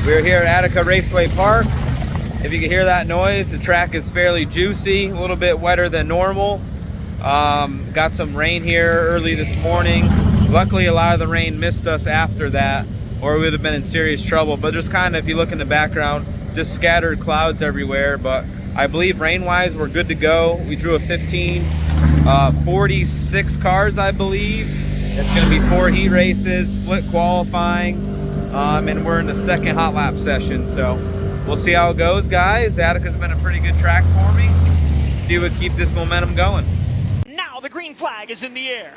We're here at Attica Raceway Park. If you can hear that noise, the track is fairly juicy, a little bit wetter than normal. Got some rain here early this morning. Luckily, a lot of the rain missed us after that, or we would have been in serious trouble. But there's kind of, if you look in the background, just scattered clouds everywhere. But I believe rain-wise, we're good to go. We drew a 46 cars, I believe. It's going to be 4 heat races, split qualifying, and we're in the second hot lap session. So we'll see how it goes, guys. Attica's been a pretty good track for me. See if we keep this momentum going. Now the green flag is in the air.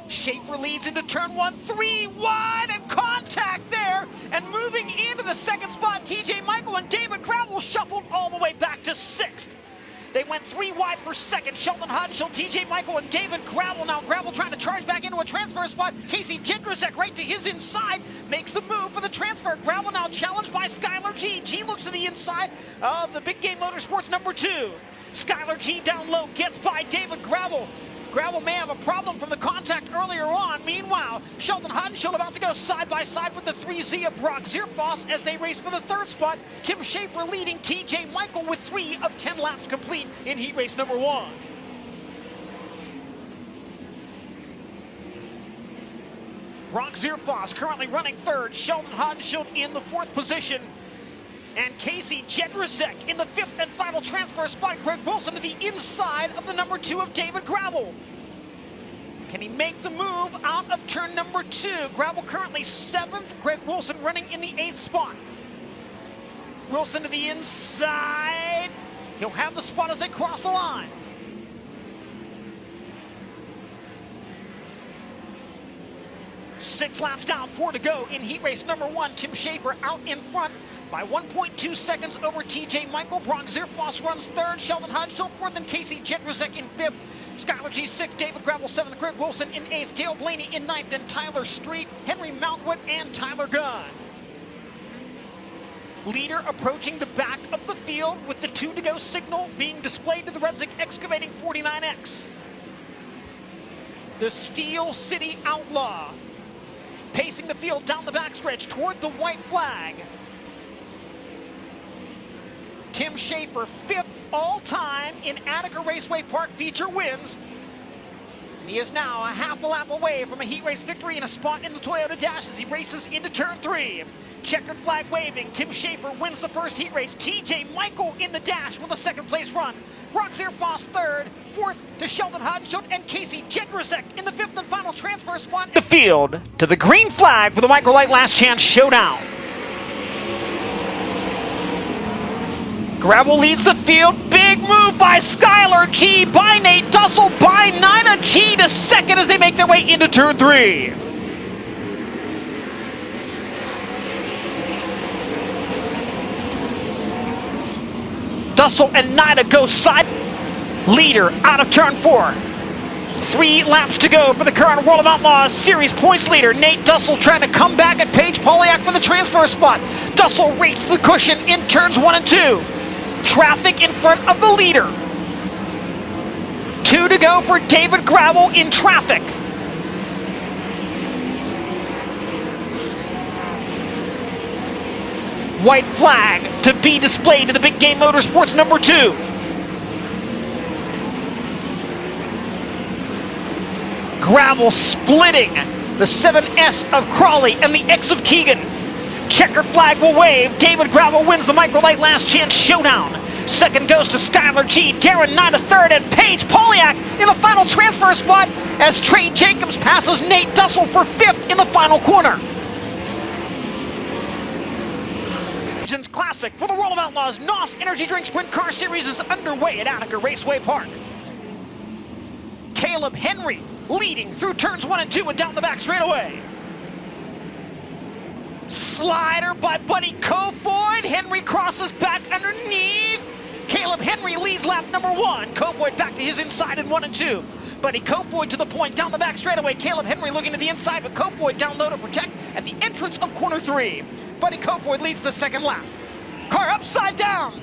Schaefer leads into turn 1, 3 wide, and contact there. And moving into the second spot, TJ Michael and David Gravel shuffled all the way back to 6th. They went 3 wide for second. Sheldon Hodenshield, TJ Michael, and David Gravel. Now Gravel trying to charge back into a transfer spot. Casey Jendrusek right to his inside, makes the move for the transfer. Gravel now challenged by Skylar G. G looks to the inside of the Big Game Motorsports number 2. Skylar G down low, gets by David Gravel. Gravel may have a problem from the contact earlier on. Meanwhile, Sheldon Hodenshield about to go side by side with the 3Z of Brock Zierfoss as they race for the 3rd spot. Tim Schaefer leading TJ Michael with 3 of 10 laps complete in heat race number 1. Brock Zierfoss currently running 3rd. Sheldon Hodenshield in the 4th position. And Casey Jendrusek in the 5th and final transfer spot. Greg Wilson to the inside of the number 2 of David Gravel. Can he make the move out of turn number 2? Gravel currently 7th. Greg Wilson running in the 8th spot. Wilson to the inside. He'll have the spot as they cross the line. Six laps down, 4 to go in heat race number 1. Tim Schaefer out in front by 1.2 seconds over TJ Michael. Brock Zierfoss runs 3rd. Sheldon Hodenshield 4th, and Casey Jendrusek in 5th. Skylar G 6th, David Gravel 7th, Greg Wilson in 8th, Dale Blaney in 9th, and Tyler Street, Henry Mountwood, and Tyler Gunn. Leader approaching the back of the field with the 2 to go signal being displayed to the Redzik Excavating 49X. The Steel City Outlaw pacing the field down the backstretch toward the white flag. Tim Schaefer, 5th all-time in Attica Raceway Park feature wins. He is now a half a lap away from a heat race victory and a spot in the Toyota Dash as he races into turn 3. Checkered flag waving, Tim Schaefer wins the 1st heat race. TJ Michael in the Dash with a 2nd place run. Brock Zierfoss 3rd, 4th to Sheldon Hodenshield and Casey Jendrusek in the 5th and final transfer spot. The field to the green flag for the Microlight Last Chance Showdown. Gravel leads the field. Big move by Skylar G, by Nate Dussel, by Nina G to 2nd as they make their way into turn 3. Dussel and Nina go side. Leader out of turn 4. 3 laps to go for the current World of Outlaws Series points leader. Nate Dussel trying to come back at Paige Poliak for the transfer spot. Dussel reaches the cushion in turns 1 and 2. Traffic in front of the leader. 2 to go for David Gravel in traffic. White flag to be displayed to the Big Game Motorsports number 2. Gravel splitting the 7S of Crawley and the X of Keegan. Checkered flag will wave. David Gravel wins the Microlight Last Chance Showdown. 2nd goes to Skylar G. Darren Knight a 3rd, and Paige Poliak in the final transfer spot as Trey Jacobs passes Nate Dussel for 5th in the final corner. Legends Classic for the World of Outlaws NOS Energy Drink Sprint Car Series is underway at Attica Raceway Park. Caleb Henry leading through turns 1 and 2 and down the back straightaway. Slider by Buddy Kofoid. Henry crosses back underneath. Caleb Henry leads lap number 1. Kofoid back to his inside in 1 and 2. Buddy Kofoid to the point down the back straightaway. Caleb Henry looking to the inside, but Kofoid down low to protect at the entrance of corner 3. Buddy Kofoid leads the 2nd lap. Car upside down.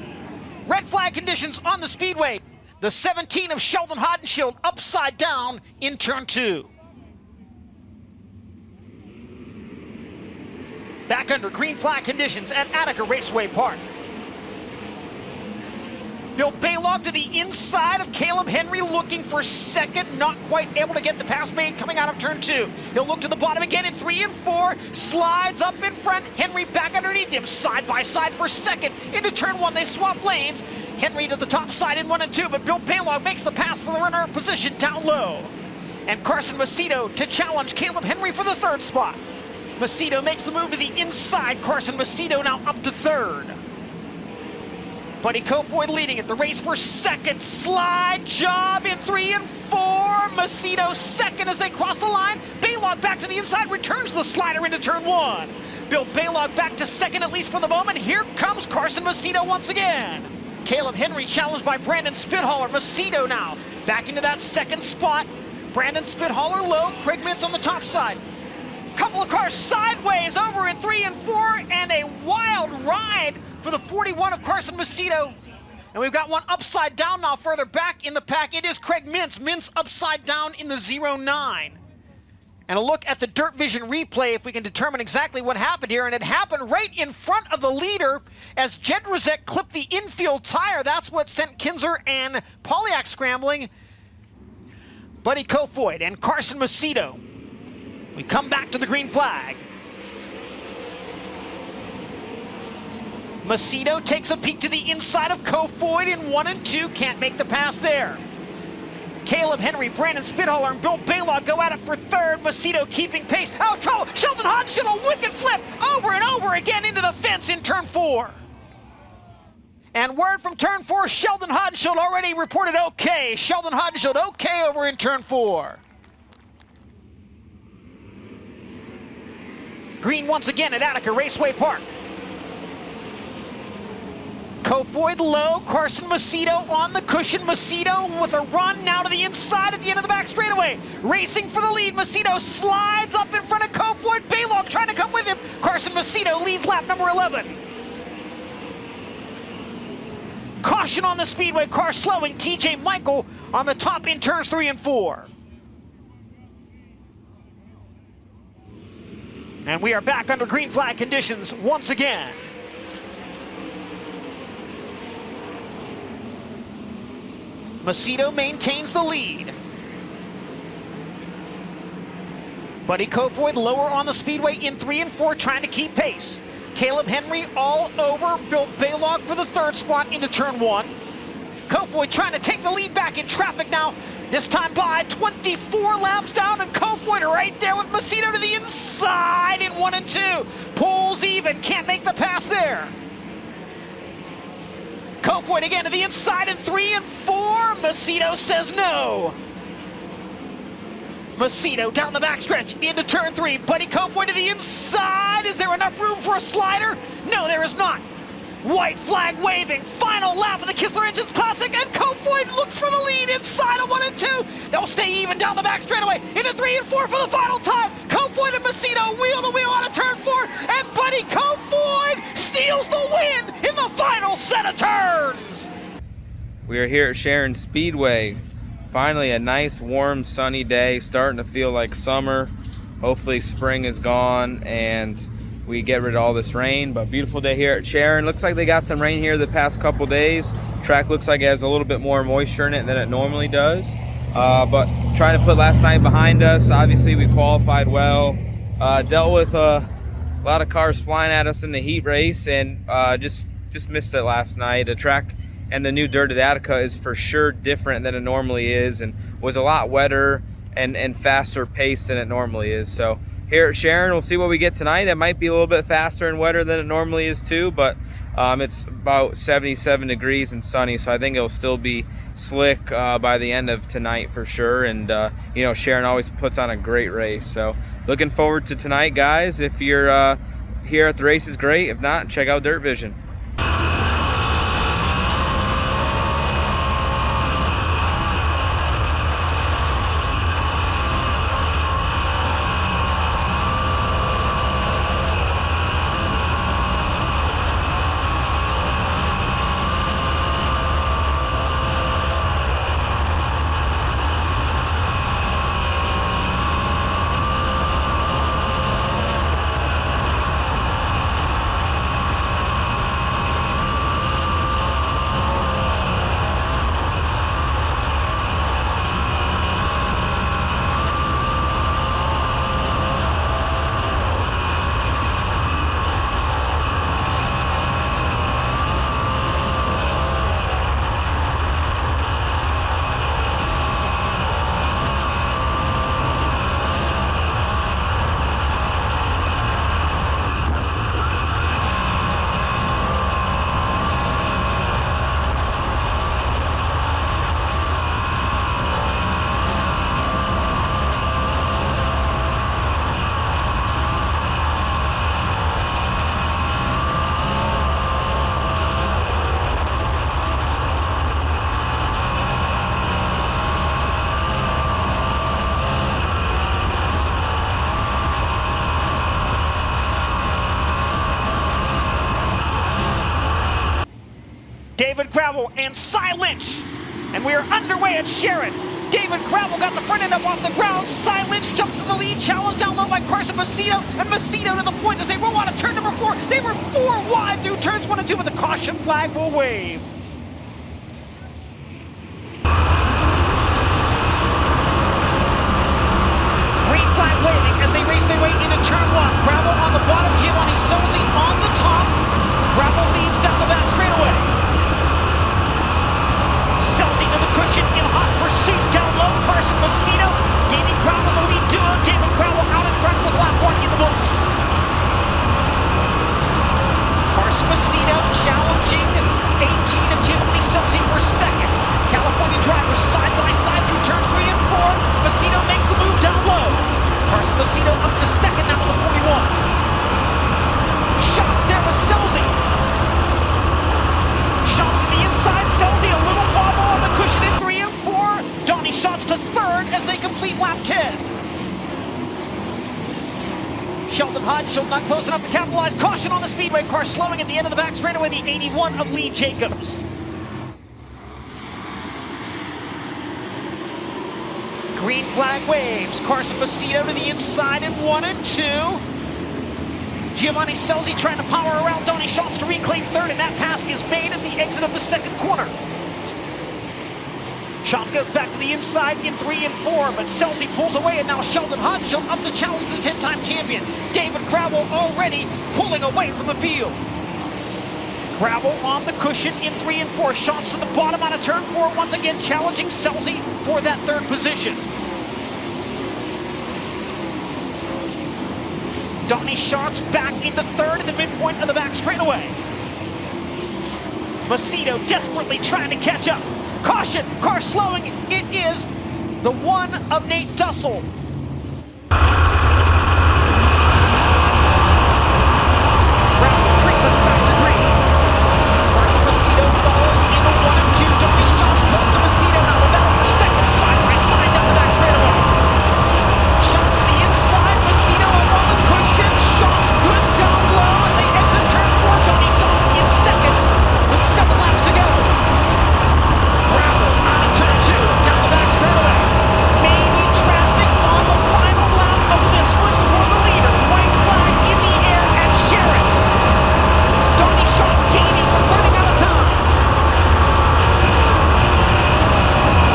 Red flag conditions on the speedway. The 17 of Sheldon Hodenshield upside down in turn 2. Back under green flag conditions at Attica Raceway Park. Bill Balog to the inside of Caleb Henry, looking for second, not quite able to get the pass made coming out of turn 2. He'll look to the bottom again in 3 and 4, slides up in front, Henry back underneath him, side by side for second. Into turn 1, they swap lanes. Henry to the top side in 1 and 2, but Bill Balog makes the pass for the runner-up position down low. And Carson Macedo to challenge Caleb Henry for the 3rd spot. Macedo makes the move to the inside, Carson Macedo now up to 3rd. Buddy Kofoid leading it. The race for second. Slide job in 3 and 4. Macedo second as they cross the line. Balog back to the inside, returns the slider into turn 1. Bill Balog back to second, at least for the moment. Here comes Carson Macedo once again. Caleb Henry challenged by Brandon Spithaller. Macedo now back into that 2nd spot. Brandon Spithaller low. Craig Mintz on the top side. Couple of cars sideways over in 3 and 4, and a wild ride for the 41 of Carson Macedo. And we've got one upside down now further back in the pack. It is Craig Mintz. Mintz upside down in the 09. And a look at the Dirt Vision replay if we can determine exactly what happened here. And it happened right in front of the leader as Jed Rosette clipped the infield tire. That's what sent Kinzer and Polyak scrambling. Buddy Kofoid and Carson Macedo. We come back to the green flag. Macedo takes a peek to the inside of Kofoid in 1 and 2. Can't make the pass there. Caleb Henry, Brandon Spithaller, and Bill Balog go at it for 3rd. Macedo keeping pace. Oh, trouble! Sheldon Hodgson, a wicked flip over and over again into the fence in turn 4. And word from turn 4, Sheldon Hodenshield already reported okay. Sheldon Hodenshield okay over in turn 4. Green once again at Attica Raceway Park. Kofoid low, Carson Macedo on the cushion. Macedo with a run now to the inside at the end of the back straightaway. Racing for the lead, Macedo slides up in front of Kofoid. Balog trying to come with him. Carson Macedo leads lap number 11. Caution on the speedway, car slowing. TJ Michael on the top in turns 3 and 4. And we are back under green flag conditions once again. Macedo maintains the lead. Buddy Kofoid lower on the speedway in 3 and 4, trying to keep pace. Caleb Henry all over Bill Balog for the 3rd spot into turn 1. Kofoid trying to take the lead back in traffic now. This time by 24 laps down, and Kofoid right there with Macedo to the inside in 1 and 2. Pulls even, can't make the pass there. Kofoid again to the inside in 3 and 4. Macedo says no. Macedo down the backstretch into turn 3. Buddy Kofoid to the inside. Is there enough room for a slider? No, there is not. White flag waving. Final lap of the Kistler Engines Classic, and Kofoid looks for the lead inside of 1 and 2. They'll stay even down the back straightaway into 3 and 4 for the final time. Kofoid and Macedo wheel to wheel out of turn 4, and Buddy Kofoid steals the win in the final set of turns. We are here at Sharon Speedway. Finally a nice warm sunny day, starting to feel like summer. Hopefully spring is gone and we get rid of all this rain, but beautiful day here at Sharon. Looks like they got some rain here the past couple days. Track looks like it has a little bit more moisture in it than it normally does. But trying to put last night behind us. Obviously we qualified well. Dealt with a lot of cars flying at us in the heat race, and just missed it last night. The track and the new dirt at Attica is for sure different than it normally is, and was a lot wetter and faster paced than it normally is. So here at Sharon, we'll see what we get tonight. It might be a little bit faster and wetter than it normally is too, but it's about 77 degrees and sunny, so I think it'll still be slick by the end of tonight for sure. And you know, Sharon always puts on a great race, so looking forward to tonight, guys. If you're here at the race, is great. If not, check out Dirt Vision. David Gravel and Cy Lynch. And we are underway at Sharon. David Gravel got the front end up off the ground. Cy Lynch jumps to the lead, challenged down low by Carson Macedo, and Macedo to the point as they roll out of turn number 4. They were 4 wide through turns 1 and 2, but the caution flag will wave. Green flag waving as they race their way into turn 1. Gravel on the bottom, Giovanni Sozzi on the top. Gravel leads down the back straightaway. Sozzi to the cushion in hot pursuit. Down low, Carson Macedo gaining ground on the lead duo. David Gravel out in front with lap 1 in the books. Carson Macedo challenging 18 of Giovanni Sozzi for second. California drivers side by side through turns 3 and 4. Macedo makes the move down low. Carson Macedo up to second now with the 41. Shots there with Sozzi. Shots to the inside, Sozzi a little wobble on the cushion in 3 and 4. Donnie shots to third as they complete lap 10. Sheldon Hodge not close enough to capitalize. Caution on the speedway car slowing at the end of the back straightaway, the 81 of Lee Jacobs. Green flag waves. Carson Macedo to the inside in 1 and 2. Giovanni Sozzi trying to power around Donnie Schatz to reclaim third, and that pass is made at the exit of the second corner. Schatz goes back to the inside in 3 and 4, but Sozzi pulls away, and now Sheldon Hodgson up to challenge the 10-time champion. David Gravel already pulling away from the field. Gravel on the cushion in 3 and 4. Schatz to the bottom out of turn 4, once again challenging Sozzi for that third position. Donnie Schatz back into third at the midpoint of the back straightaway. Macedo desperately trying to catch up. Caution, car slowing. It is the 1 of Nate Dussel. Gravel brings us back to green. Carson Macedo follows into 1 and 2. Donnie Schatz close to Macedo. Now the battle for second, side by side down the back straightaway. Schatz to the inside. Macedo up on the cushion. Schatz good down low as they exit turn 4. Donnie Schatz is second with 7 laps to go. Gravel out of turn 2 down the back straightaway. Maybe traffic on the final lap of this one for the leader. White flag in the air at Sharon. Donnie Schatz gaining, but running out of time.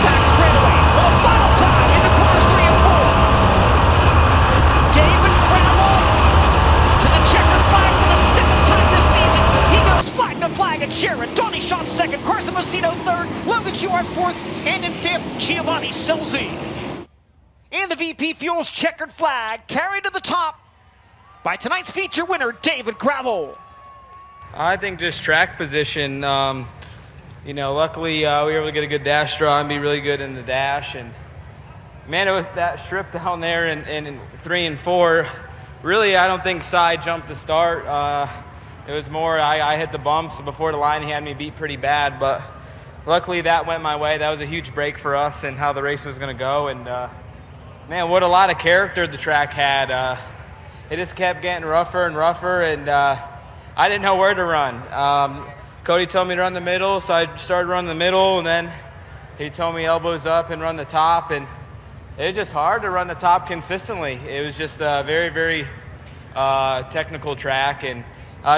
Back straightaway for the final time into corners 3 and 4. David Gravel to the checkered flag for the 7th time this season. He goes flag to flag at Sharon. Donnie Schatz second, Carson Macedo third, Logan Stewart fourth, and in fifth, Giovanni Sozzi. And the VP Fuels checkered flag carried to the top by tonight's feature winner, David Gravel. I think just track position, luckily we were able to get a good dash draw and be really good in the dash. And man, it was that strip down there in 3 and 4. Really, I don't think Cy jumped to start. It was more I hit the bumps before the line. He had me beat pretty bad, but luckily that went my way. That was a huge break for us and how the race was going to go. And man, what a lot of character the track had. It just kept getting rougher and rougher, and I didn't know where to run. Cody told me to run the middle, so I started running the middle, and then he told me elbows up and run the top, and it was just hard to run the top consistently. It was just a very, very technical track, and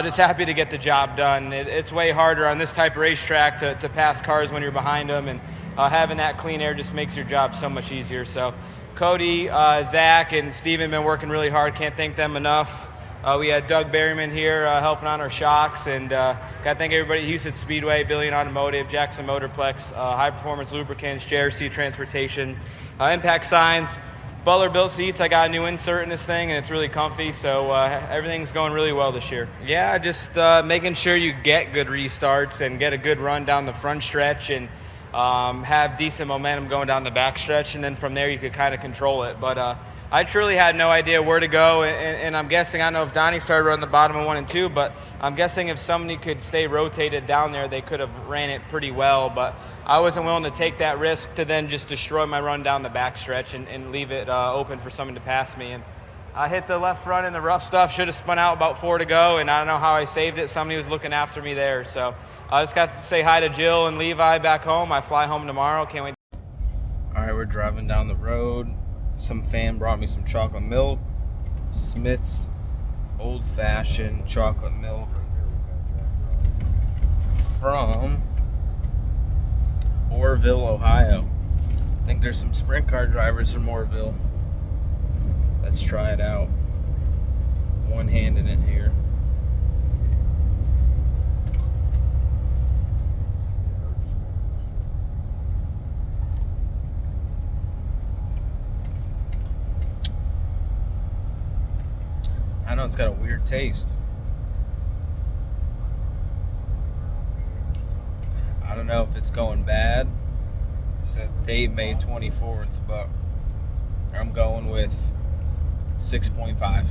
just happy to get the job done. It's way harder on this type of racetrack to pass cars when you're behind them, and having that clean air just makes your job so much easier. So Cody, Zach, and Steven been working really hard. Can't thank them enough. We had Doug Berryman here helping on our shocks, and got to thank everybody at Houston Speedway, Billion Automotive, Jackson Motorplex, High Performance Lubricants, JRC Transportation, Impact Signs, Butler Built Seats. I got a new insert in this thing, and it's really comfy, so everything's going really well this year. Yeah, just making sure you get good restarts and get a good run down the front stretch, and have decent momentum going down the back stretch, and then from there you could kind of control it. But I truly had no idea where to go, and I'm guessing, I don't know if Donnie started on the bottom of 1 and 2, but I'm guessing if somebody could stay rotated down there, they could have ran it pretty well. But I wasn't willing to take that risk to then just destroy my run down the back stretch and leave it open for someone to pass me. And I hit the left front in the rough stuff, should have spun out about 4 to go, and I don't know how I saved it. Somebody was looking after me there. So I just got to say hi to Jill and Levi back home. I fly home tomorrow. Can't wait. All right, we're driving down the road. Some fan brought me some chocolate milk. Smith's old-fashioned chocolate milk from Orrville, Ohio. I think there's some sprint car drivers from Orrville. Let's try it out. One-handed in here. I know it's got a weird taste. I don't know if it's going bad. It says date May 24th, but I'm going with 6.5.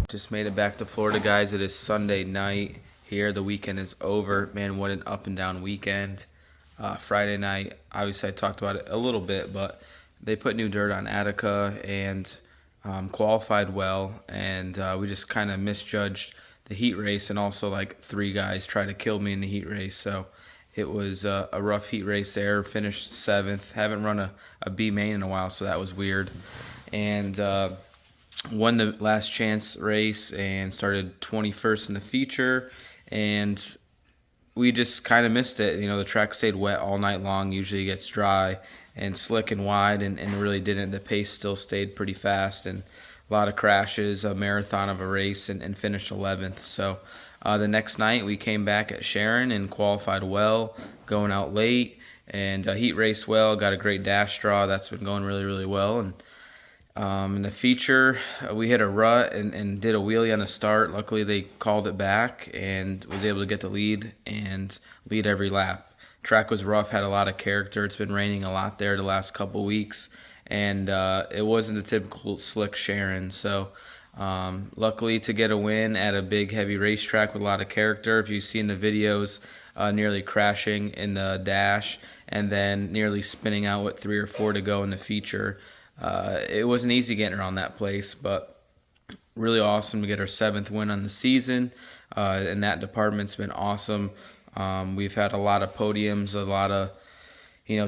Just made it back to Florida, guys. It is Sunday night here. The weekend is over. Man, what an up and down weekend. Friday night, obviously I talked about it a little bit, but they put new dirt on Attica and qualified well, and we just kind of misjudged the heat race, and also like 3 guys tried to kill me in the heat race. So it was a rough heat race there. Finished 7th. Haven't run a B Main in a while, so that was weird. And won the last chance race and started 21st in the feature, and we just kind of missed it. You know, the track stayed wet all night long. Usually it gets dry and slick and wide, and really didn't. The pace still stayed pretty fast, and a lot of crashes, a marathon of a race, and finished 11th. So the next night we came back at Sharon and qualified well, going out late, and heat race well, got a great dash draw. That's been going really, really well. And in the feature, we hit a rut and did a wheelie on the start. Luckily, they called it back and was able to get the lead and lead every lap. Track was rough, had a lot of character. It's been raining a lot there the last couple weeks, and it wasn't the typical slick Sharon. So luckily to get a win at a big, heavy racetrack with a lot of character. If you see in the videos, nearly crashing in the dash and then nearly spinning out with 3 or 4 to go in the feature. It wasn't easy getting around that place, but really awesome to get our 7th win on the season, and that department's been awesome. We've had a lot of podiums, a lot of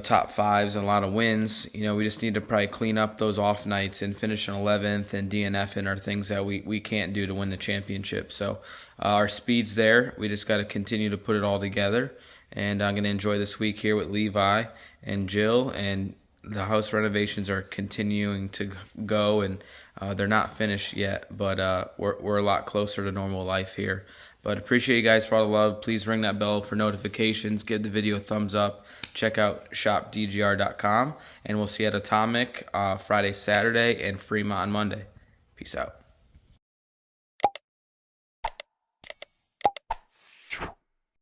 top 5s, and a lot of wins. We just need to probably clean up those off nights, and finishing 11th and DNFing are things that we can't do to win the championship. So our speed's there. We just got to continue to put it all together, and I'm going to enjoy this week here with Levi and Jill, and the house renovations are continuing to go, and they're not finished yet, but we're a lot closer to normal life here. But appreciate you guys for all the love. Please ring that bell for notifications. Give the video a thumbs up. Check out shopdgr.com, and we'll see you at Atomic Friday, Saturday, and Fremont on Monday. Peace out.